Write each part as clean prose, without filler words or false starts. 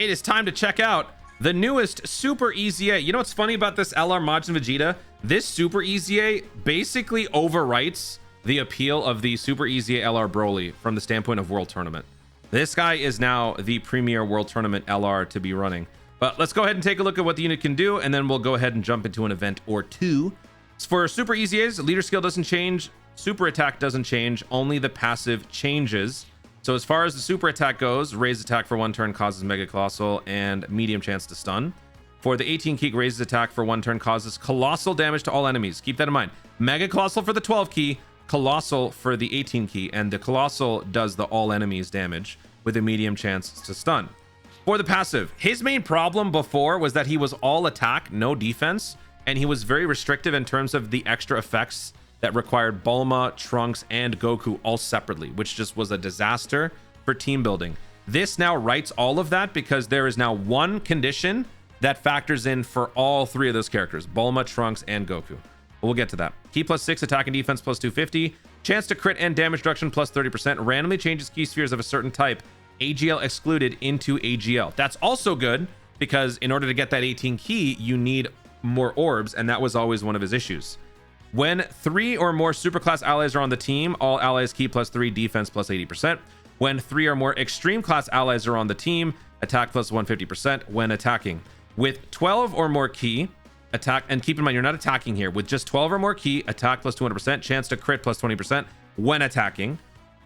it is time to check out the newest Super EZA. You know what's funny about this LR Majin Vegeta? This Super EZA basically overwrites the appeal of the Super EZA LR Broly from the standpoint of World Tournament. This guy is now the premier World Tournament LR to be running. But let's go ahead and take a look at what the unit can do, and then we'll go ahead and jump into an event or two. For Super EZAs, leader skill doesn't change, super attack doesn't change, only the passive changes. So as far as the super attack goes, raised attack for 1 turn causes Mega Colossal and medium chance to stun. For the 18 key, raises attack for 1 turn causes colossal damage to all enemies. Keep that in mind. Mega Colossal for the 12 key, Colossal for the 18 key, and the Colossal does the all enemies damage with a medium chance to stun. For the passive, his main problem before was that he was all attack, no defense, and he was very restrictive in terms of the extra effects that required Bulma, Trunks, and Goku all separately, which just was a disaster for team building. This now rights all of that because there is now one condition that factors in for all 3 of those characters, Bulma, Trunks, and Goku. We'll get to that. Key +6, attack and defense +250, chance to crit and damage reduction +30%, randomly changes key spheres of a certain type, AGL excluded into AGL. That's also good because in order to get that 18 key, you need more orbs, and that was always one of his issues. When 3 or more superclass allies are on the team, all allies key +3, defense +80%. When 3 or more extreme class allies are on the team, attack +150% when attacking. With 12 or more key, attack, and keep in mind, you're not attacking here. With just 12 or more key, attack +200%, chance to crit +20% when attacking.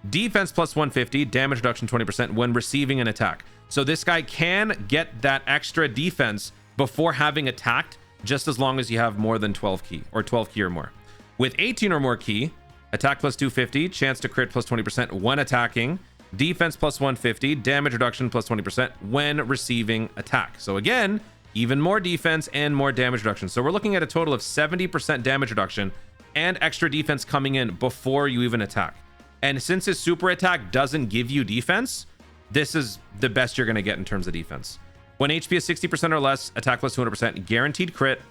Defense +150, damage reduction 20% when receiving an attack. So this guy can get that extra defense before having attacked, just as long as you have more than 12 key or 12 key or more. With 18 or more key, attack +250, chance to crit +20% when attacking, defense +150, damage reduction +20% when receiving attack. So again, even more defense and more damage reduction. So we're looking at a total of 70% damage reduction and extra defense coming in before you even attack. And since his super attack doesn't give you defense, this is the best you're going to get in terms of defense. When HP is 60% or less, attack +200%, guaranteed crit,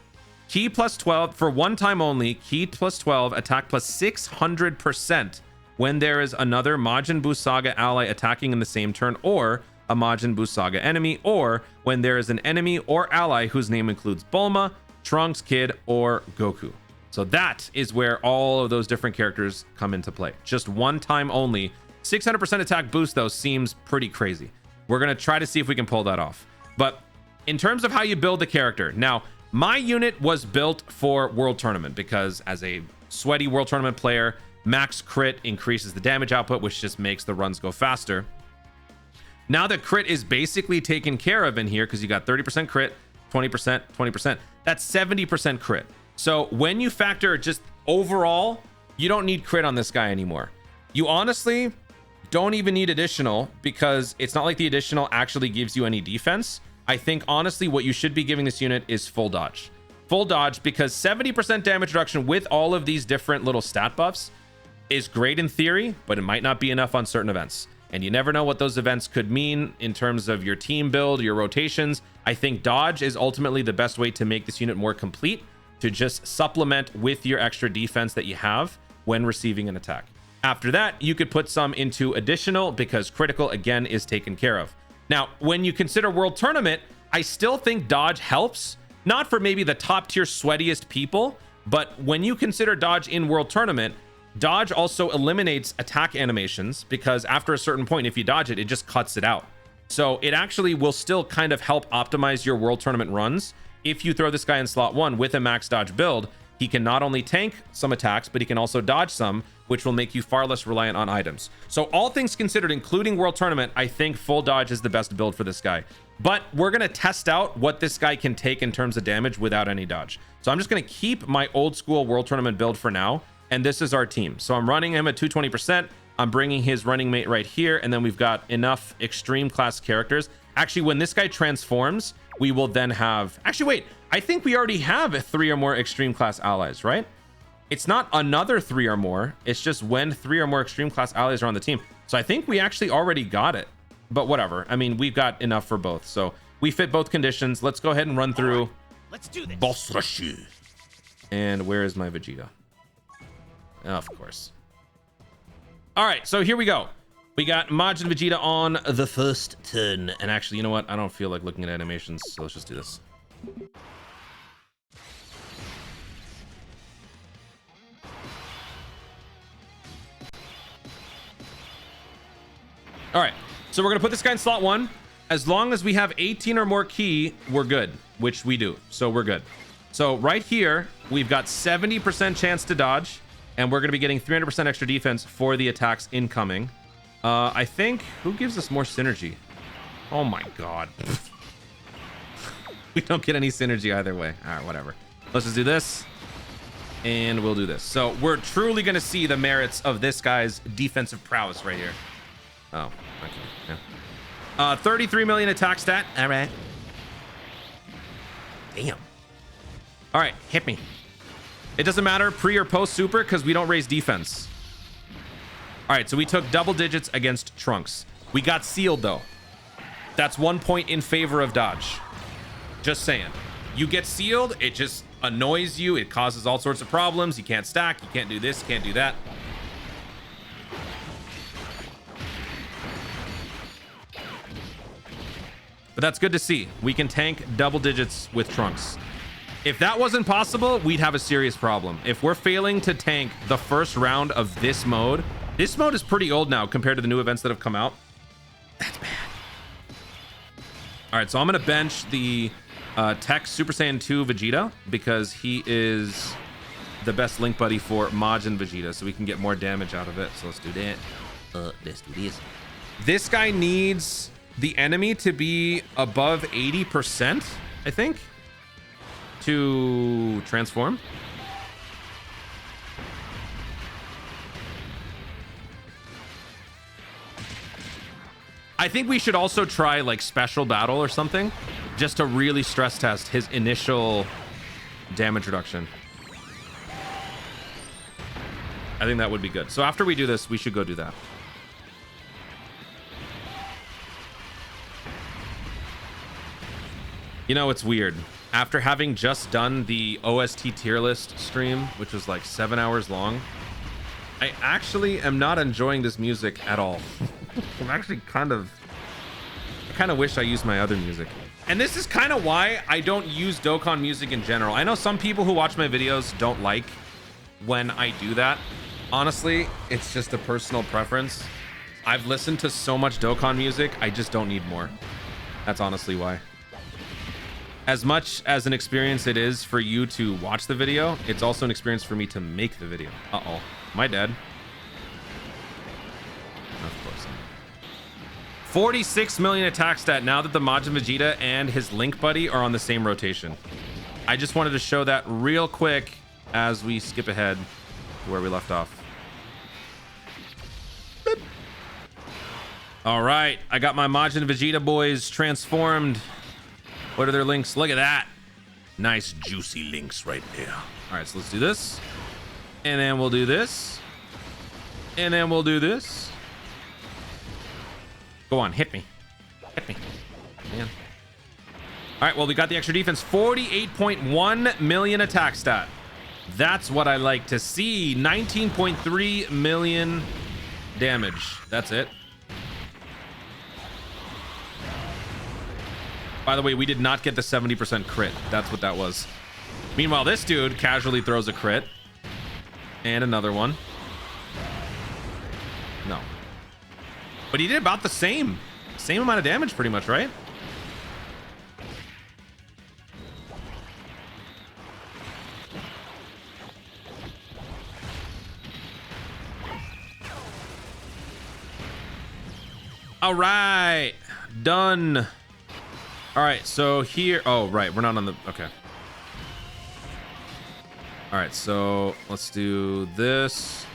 key +12 for 1 time only, key +12, attack +600% when there is another Majin Buu Saga ally attacking in the same turn, or a Majin Buu Saga enemy, or when there is an enemy or ally whose name includes Bulma, Trunks, Kid, or Goku. So that is where all of those different characters come into play. Just 1 time only. 600% attack boost, though, seems pretty crazy. We're going to try to see if we can pull that off. But in terms of how you build the character, now, my unit was built for World Tournament because as a sweaty World Tournament player, max crit increases the damage output, which just makes the runs go faster. Now that crit is basically taken care of in here, because you got 30% crit, 20%, 20%, that's 70% crit. So when you factor just overall, you don't need crit on this guy anymore. You honestly don't even need additional, because it's not like the additional actually gives you any defense. I think honestly what you should be giving this unit is full dodge. Full dodge, because 70% damage reduction with all of these different little stat buffs is great in theory, but it might not be enough on certain events. And you never know what those events could mean in terms of your team build, your rotations. I think dodge is ultimately the best way to make this unit more complete, to just supplement with your extra defense that you have when receiving an attack. After that, you could put some into additional, because critical again is taken care of. Now, when you consider World Tournament, I still think dodge helps, not for maybe the top tier sweatiest people, but when you consider dodge in World Tournament, dodge also eliminates attack animations, because after a certain point, if you dodge it, it just cuts it out. So it actually will still kind of help optimize your World Tournament runs. If you throw this guy in slot 1 with a max dodge build, he can not only tank some attacks, but he can also dodge some, which will make you far less reliant on items. So all things considered, including World Tournament, I think full dodge is the best build for this guy. But we're going to test out what this guy can take in terms of damage without any dodge. So I'm just going to keep my old school World Tournament build for now. And this is our team. So I'm running him at 220%. I'm bringing his running mate right here. And then we've got enough extreme class characters. Actually, when this guy transforms, we will then have... Actually, wait. I think we already have 3 or more extreme class allies, right? It's not another 3 or more. It's just when 3 or more extreme class allies are on the team. So I think we actually already got it. But whatever. I mean, we've got enough for both. So we fit both conditions. Let's go ahead and run through... Right. Let's do this. Boss Rush. And where is my Vegeta? Of course. All right, so here we go. We got Majin Vegeta on the first turn. And actually, you know what? I don't feel like looking at animations, so let's just do this. All right, so we're gonna put this guy in slot 1. As long as we have 18 or more ki, we're good, which we do, so we're good. So right here, we've got 70% chance to dodge, and we're gonna be getting 300% extra defense for the attacks incoming. I think, who gives us more synergy? Oh my God. We don't get any synergy either way. All right, whatever. Let's just do this, and we'll do this. So we're truly gonna see the merits of this guy's defensive prowess right here. Oh, okay. Yeah. 33 million attack stat. All right. Damn. All right, hit me. It doesn't matter pre or post super because we don't raise defense. All right, so we took double digits against Trunks. We got sealed though. That's 1 point in favor of dodge. Just saying. You get sealed, it just annoys you. It causes all sorts of problems. You can't stack. You can't do this. You can't do that. But that's good to see. We can tank double digits with Trunks. If that wasn't possible, we'd have a serious problem. If we're failing to tank the first round of this mode is pretty old now compared to the new events that have come out. That's bad. All right, so I'm gonna bench the Tech Super Saiyan 2 Vegeta because he is the best link buddy for Majin Vegeta, so we can get more damage out of it. So let's do that. Let's do this. This guy needs the enemy to be above 80%, I think, to transform. I think we should also try like special battle or something just to really stress test his initial damage reduction. I think that would be good. So after we do this, we should go do that. You know, it's weird. After having just done the OST tier list stream, which was like 7 hours long, I actually am not enjoying this music at all. I'm actually I kind of wish I used my other music. And this is kind of why I don't use Dokkan music in general. I know some people who watch my videos don't like when I do that. Honestly, it's just a personal preference. I've listened to so much Dokkan music, I just don't need more. That's honestly why. As much as an experience it is for you to watch the video, it's also an experience for me to make the video. Uh-oh. Am I dead? Of course. 46 million attack stat now that the Majin Vegeta and his Link buddy are on the same rotation. I just wanted to show that real quick as we skip ahead to where we left off. Boop. All right, I got my Majin Vegeta boys transformed. What are their links? Look at that. Nice juicy links right there. All right, so let's do this. And then we'll do this. And then we'll do this. Go on, hit me. Hit me. Man. All right, well, we got the extra defense. 48.1 million attack stat. That's what I like to see. 19.3 million damage. That's it. By the way, we did not get the 70% crit. That's what that was. Meanwhile, this dude casually throws a crit. And another one. No. But he did about the same amount of damage pretty much, right? All right. Done. All right, so here, oh, right, we're not on the, okay. All right, so let's do this.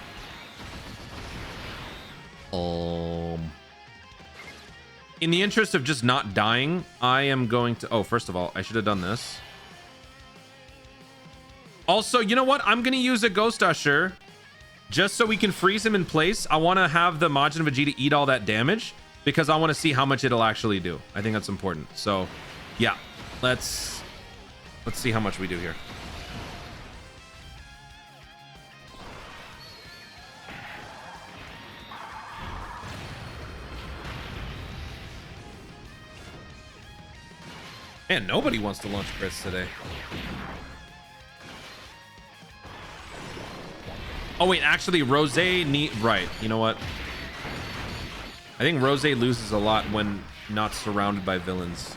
In the interest of just not dying, I am going to, oh, first of all, I should have done this. Also, you know what? I'm going to use a Ghost Usher just so we can freeze him in place. I want to have the Majin Vegeta eat all that damage, because I want to see how much it'll actually do. I think that's important. So, yeah, let's see how much we do here. Man, nobody wants to launch crits today. Oh wait, actually Rose right, you know what? I think Rose loses a lot when not surrounded by villains.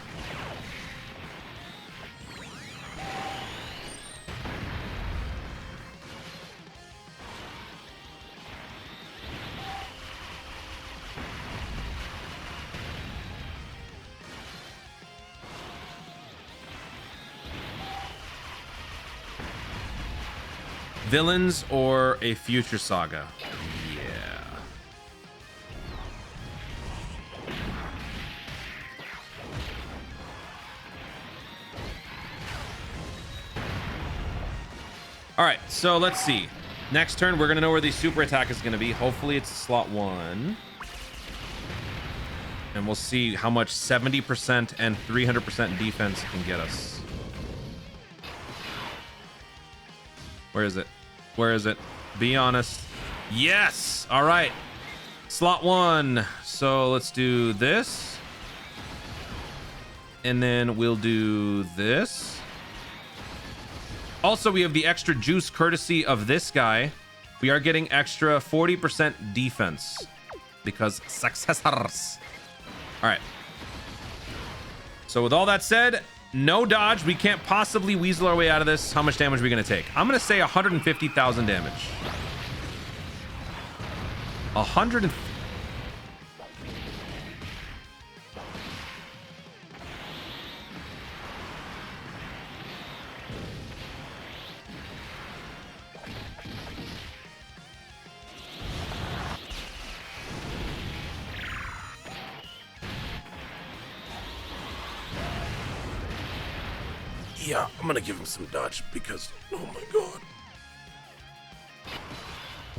Villains or a future saga? Yeah. All right, so let's see. Next turn, we're gonna know where the super attack is gonna be. Hopefully it's slot 1. And we'll see how much 70% and 300% defense can get us. Where is it? Where is it? Be honest. Yes! All right. Slot 1. So let's do this. And then we'll do this. Also, we have the extra juice courtesy of this guy. We are getting extra 40% defense because successors. All right. So with all that said, no dodge. We can't possibly weasel our way out of this. How much damage are we going to take? I'm going to say 150,000 damage. 100. Yeah, I'm gonna give him some dodge because, oh my god.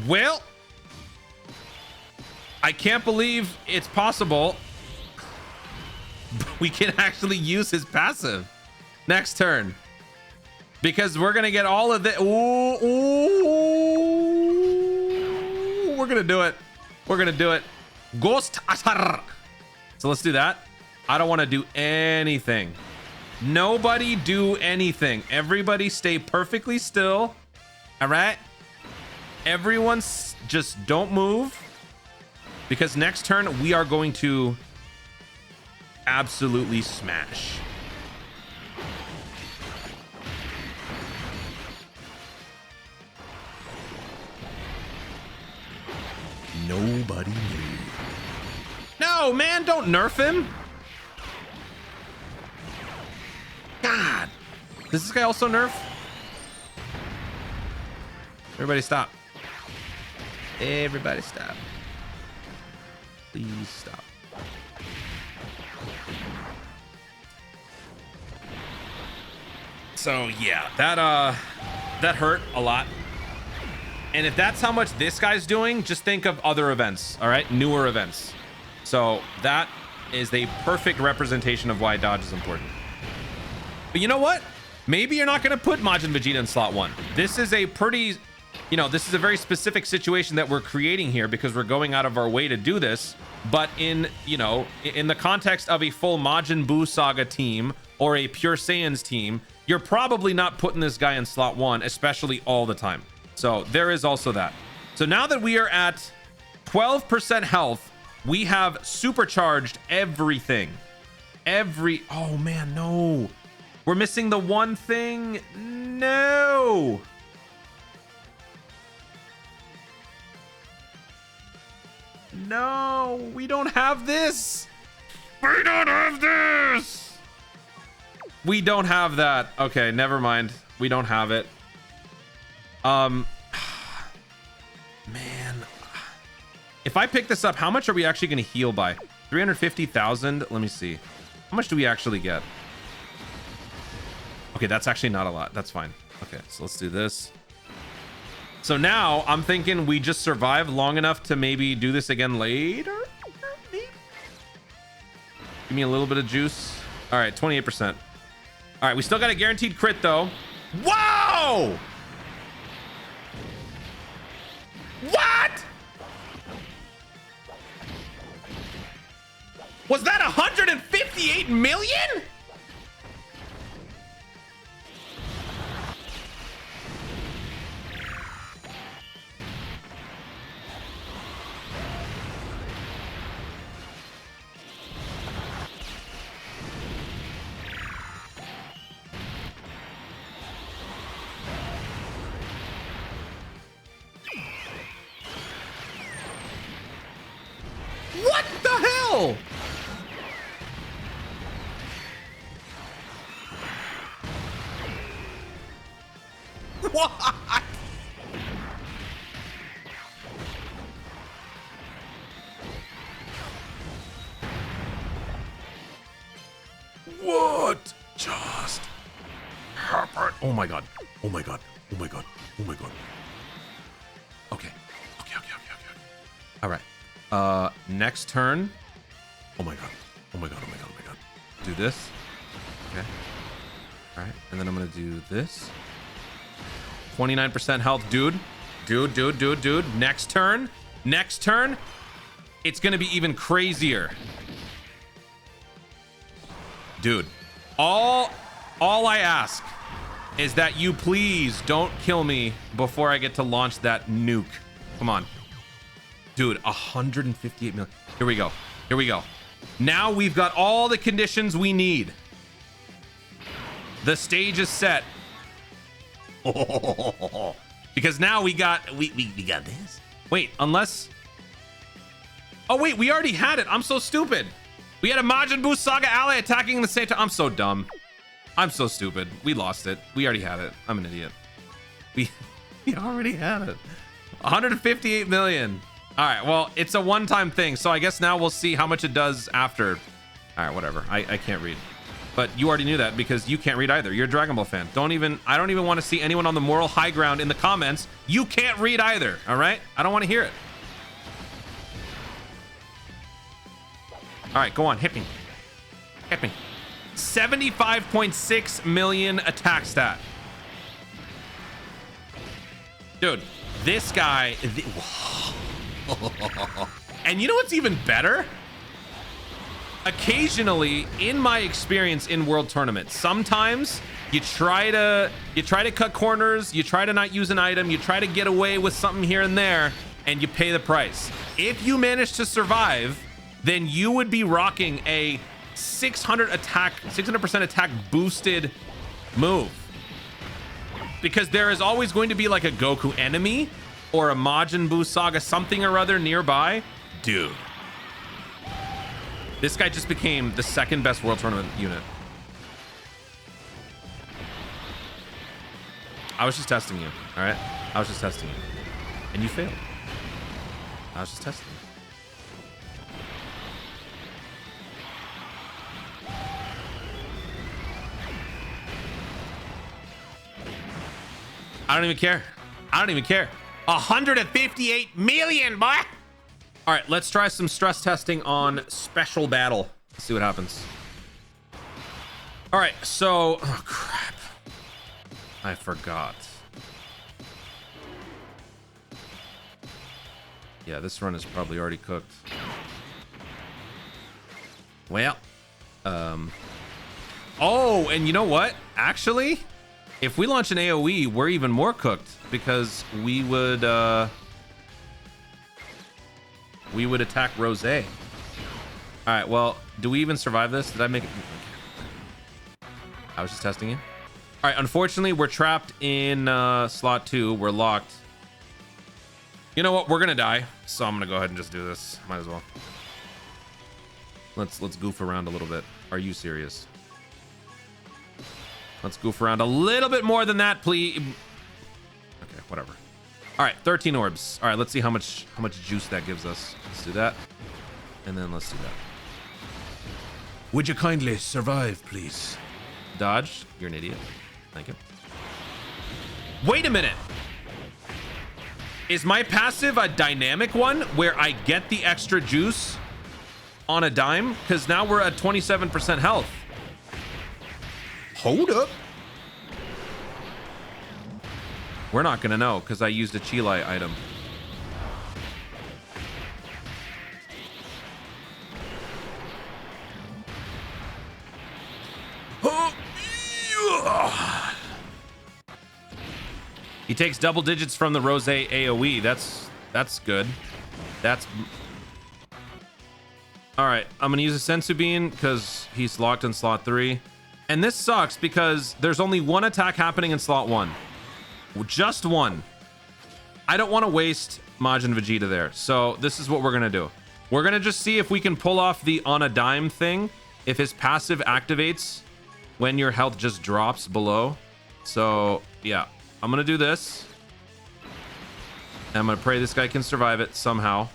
Well, I can't believe it's possible. We can actually use his passive next turn because we're gonna get all of it. Ooh, we're gonna do it. We're gonna do it. Ghost Asar. So let's do that. I don't want to do anything. Nobody do anything. Everybody stay perfectly still. All right. Everyone just don't move because next turn we are going to absolutely smash. Nobody move. No, man, don't nerf him. God, does this guy also nerf? Everybody stop. Everybody stop. Please stop. So yeah, that hurt a lot. And if that's how much this guy's doing, just think of other events, all right? Newer events. So that is a perfect representation of why dodge is important. But you know what? Maybe you're not going to put Majin Vegeta in slot 1. This is a pretty, this is a very specific situation that we're creating here because we're going out of our way to do this. But in the context of a full Majin Buu Saga team or a Pure Saiyans team, you're probably not putting this guy in slot 1, especially all the time. So there is also that. So now that we are at 12% health, we have supercharged everything. Oh man, no. We're missing the one thing. No. No, we don't have this. We don't have this. We don't have that. Okay, never mind. We don't have it. Man. If I pick this up, how much are we actually going to heal by? 350,000. Let me see. How much do we actually get? Okay, that's actually not a lot. That's fine. Okay, so let's do this. So now I'm thinking we just survive long enough to maybe do this again later. Maybe? Give me a little bit of juice. All right, 28%. All right, we still got a guaranteed crit though. Whoa! What? Was that 158 million? What? What just happened? Oh my god. Oh my god. Oh my god. Oh my god. Okay. Okay. All right. Next turn. Oh my god. Oh my god. Oh my god. Oh my god. Do this. Okay. All right. And then I'm going to do this. 29% health, dude. Dude. Next turn. Next turn. It's going to be even crazier. Dude, all I ask is that you please don't kill me before I get to launch that nuke. Come on. Dude, 158 million. Here we go. Here we go. Now we've got all the conditions we need. The stage is set. Because now we got this. Wait, unless... Oh, wait, we already had it. I'm so stupid. We had a Majin Buu Saga ally attacking the same time. I'm so dumb. I'm so stupid. We lost it. We already had it. I'm an idiot. We already had it. 158 million. All right, well, it's a one-time thing, so I guess now we'll see how much it does after. All right, whatever. I can't read. But you already knew that because you can't read either. You're a Dragon Ball fan. I don't even want to see anyone on the moral high ground in the comments. You can't read either, all right? I don't want to hear it. All right, go on. Hit me. Hit me. 75.6 million attack stat. Dude, this guy... And you know what's even better? Occasionally, in my experience in World Tournaments, sometimes you try to cut corners, you try to not use an item, you try to get away with something here and there, and you pay the price. If you manage to survive, then you would be rocking a 600% attack boosted move. Because there is always going to be like a Goku enemy or a Majin Buu Saga something or other nearby. Dude. This guy just became the second best World Tournament unit. I was just testing you, all right? I was just testing you. And you failed. I was just testing you. I don't even care. I don't even care. 158 million, boy. All right, let's try some stress testing on special battle. Let's see what happens. All right, so... Oh, crap. I forgot. Yeah, this run is probably already cooked. Well. Oh, and you know what? Actually... If we launch an AoE, we're even more cooked because we would attack Rose. All right, well, do we even survive this? Did I make it? I was just testing you. All right, unfortunately, we're trapped in slot 2. We're locked. You know what? We're gonna die, so I'm gonna go ahead and just do this. Might as well. Let's goof around a little bit. Are you serious? Let's goof around a little bit more than that, please. Okay, whatever. All right, 13 orbs. All right, let's see how much juice that gives us. Let's do that. And then let's do that. Would you kindly survive, please? Dodge. You're an idiot. Thank you. Wait a minute. Is my passive a dynamic one where I get the extra juice on a dime? Because now we're at 27% health. Hold up. We're not gonna know because I used a Chilai item. He takes double digits from the Rose AoE. That's good. That's all right. I'm gonna use a Sensu Bean because he's locked in slot 3. And this sucks because there's only one attack happening in slot 1. Just one. I don't want to waste Majin Vegeta there. So this is what we're going to do. We're going to just see if we can pull off the on a dime thing. If his passive activates when your health just drops below. So yeah, I'm gonna do this. And I'm gonna pray this guy can survive it somehow.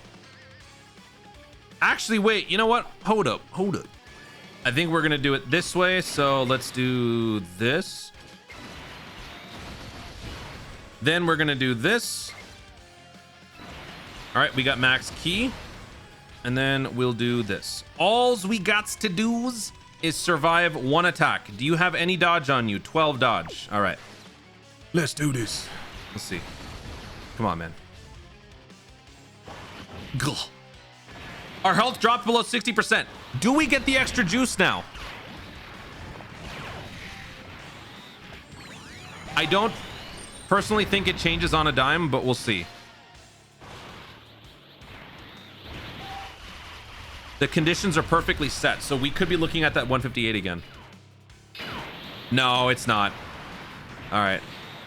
Actually, wait, you know what? Hold up. I think we're gonna do it this way. So let's do this. Then we're gonna do this. All right, we got max key. And then we'll do this. Alls we got to do is survive one attack. Do you have any dodge on you? 12 dodge. All right. Let's do this. Let's see. Come on, man. Gah. Our health dropped below 60%. Do we get the extra juice now? I don't personally think it changes on a dime, but we'll see. The conditions are perfectly set, so we could be looking at that 158 again. No, it's not. All right.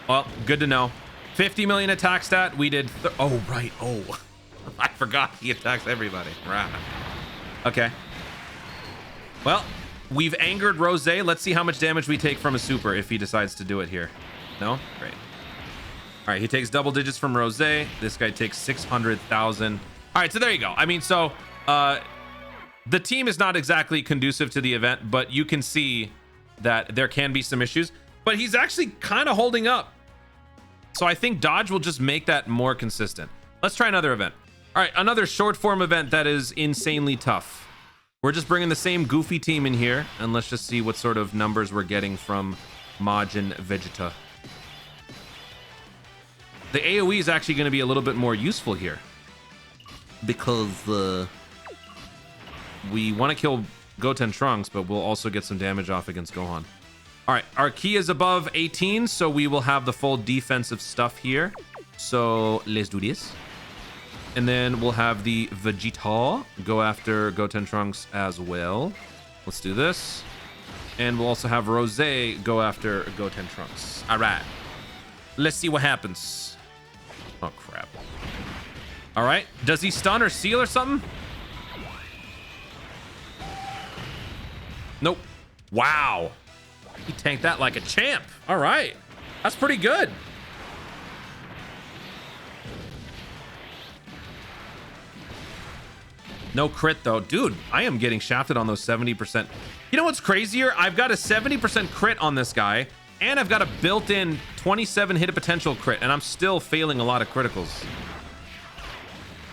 Well, good to know. 50 million attack stat. We did. Oh, right. Oh, I forgot he attacks everybody. Right. Okay. Well, we've angered Rose. Let's see how much damage we take from a super if he decides to do it here. No? Great. All right. He takes double digits from Rose. This guy takes 600,000. All right. So there you go. I mean, so, the team is not exactly conducive to the event, but you can see that there can be some issues, but he's actually kind of holding up. So I think dodge will just make that more consistent. Let's try another event. All right, another short form event that is insanely tough. We're just bringing the same goofy team in here, and let's just see what sort of numbers we're getting from Majin Vegeta. The AoE is actually going to be a little bit more useful here because we want to kill Goten Trunks, but we'll also get some damage off against Gohan. All right, our key is above 18, so we will have the full defensive stuff here. So let's do this. And then we'll have the Vegeta go after Goten Trunks as well. Let's do this. And we'll also have Rose go after Goten Trunks. All right. Let's see what happens. Oh, crap. All right. Does he stun or seal or something? Nope. Wow. He tanked that like a champ. All right. That's pretty good. No crit though. Dude, I am getting shafted on those 70%. You know what's crazier? I've got a 70% crit on this guy, and I've got a built-in 27 hit potential crit, and I'm still failing a lot of criticals.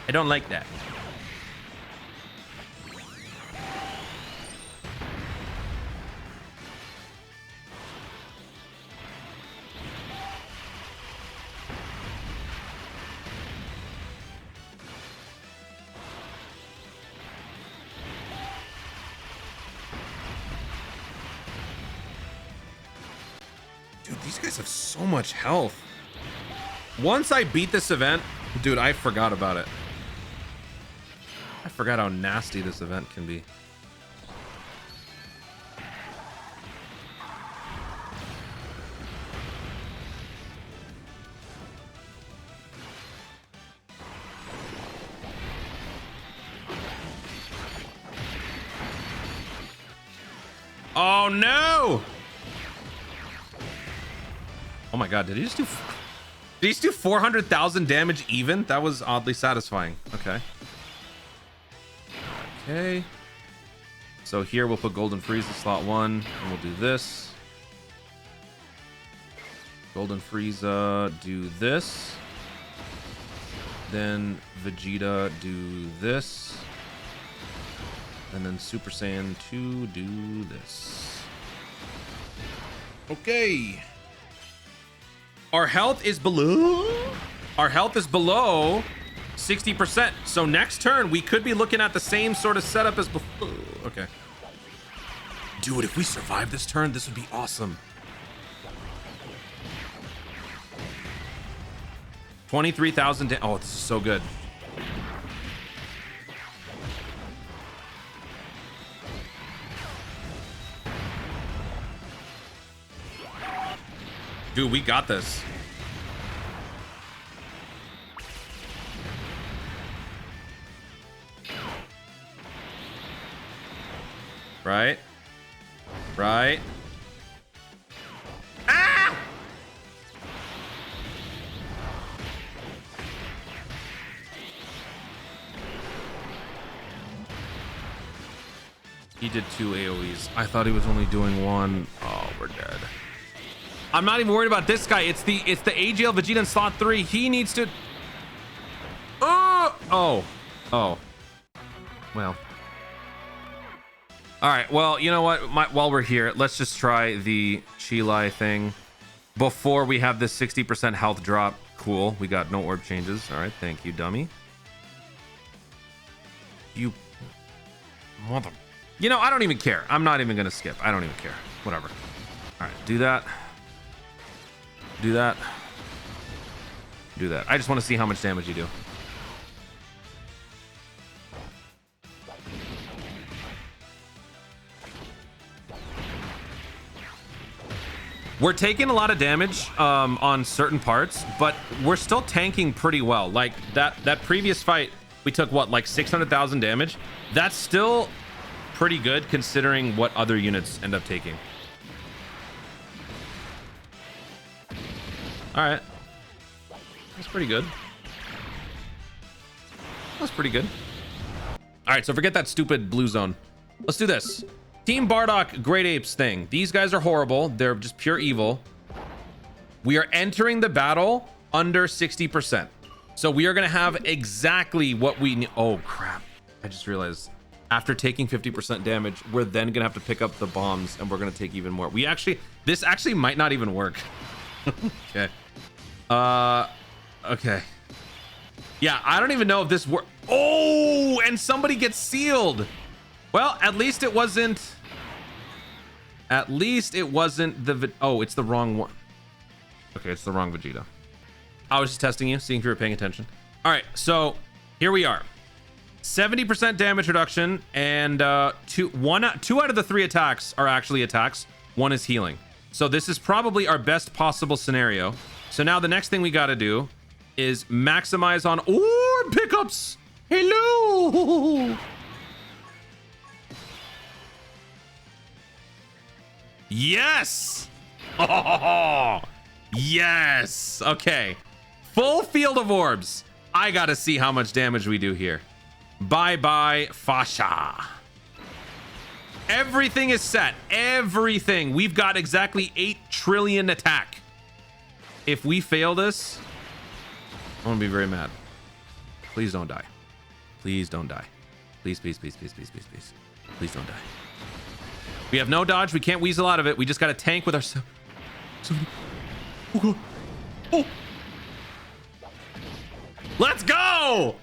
I don't like that. These guys have so much health. Once I beat this event, dude, I forgot about it. I forgot how nasty this event can be. Oh no! Oh my god, did he just do 400,000 damage even? That was oddly satisfying. Okay. Okay. So here we'll put Golden Frieza slot 1, and we'll do this. Golden Frieza, do this. Then Vegeta, do this. And then Super Saiyan 2, do this. Okay. Our health is below 60%. So next turn, we could be looking at the same sort of setup as before. Okay. Dude, if we survive this turn, this would be awesome. 23,000. Oh, this is so good. Dude, we got this. Right? Right? Ah! He did 2 AoEs. I thought he was only doing 1. Oh, we're dead. I'm not even worried about this guy. It's the AGL Vegeta in slot 3. He needs to. Oh. Well. All right. Well, you know what? While we're here, let's just try the Chilai thing before we have this 60% health drop. Cool. We got no orb changes. All right. Thank you, dummy. You mother. You know, I don't even care. I'm not even gonna skip. I don't even care. Whatever. All right. Do that. Do that. Do that. I just want to see how much damage you do. We're taking a lot of damage on certain parts, but we're still tanking pretty well. Like that previous fight, we took what, like 600,000 damage? That's still pretty good considering what other units end up taking. All right. That's pretty good. That's pretty good. All right, so forget that stupid blue zone. Let's do this. Team Bardock Great Apes thing. These guys are horrible. They're just pure evil. We are entering the battle under 60%. So we are going to have exactly what we need. Oh, crap. I just realized after taking 50% damage, we're then going to have to pick up the bombs and we're going to take even more. This actually might not even work. Okay. Okay. Yeah, I don't even know if this works. Oh, and somebody gets sealed. Well, at least it wasn't the oh, it's the wrong one. Okay, it's the wrong Vegeta. I was just testing you, seeing if you were paying attention. All right, so here we are. 70% damage reduction, and two out of the 3 attacks are actually attacks. 1 is healing. So this is probably our best possible scenario. So now the next thing we got to do is maximize on orb pickups. Hello. Yes. Oh, yes. Okay. Full field of orbs. I got to see how much damage we do here. Bye-bye, Fasha. Everything is set. Everything. We've got exactly 8 trillion attack. If we fail this, I'm gonna be very mad. Please don't die. Please don't die. Please, please, please, please, please, please, please. Please don't die. We have no dodge. We can't weasel out of it. We just got to tank with our... Oh. Let's go!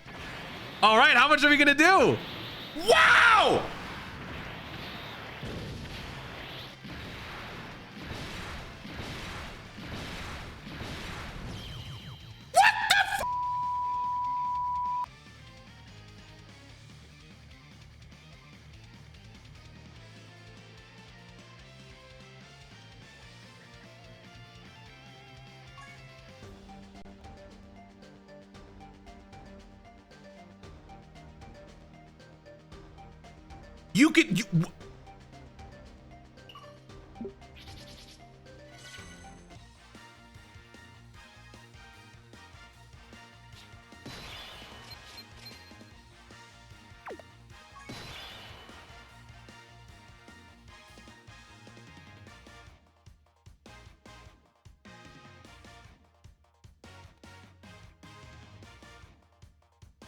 All right, how much are we gonna do? Wow! You could...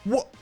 What?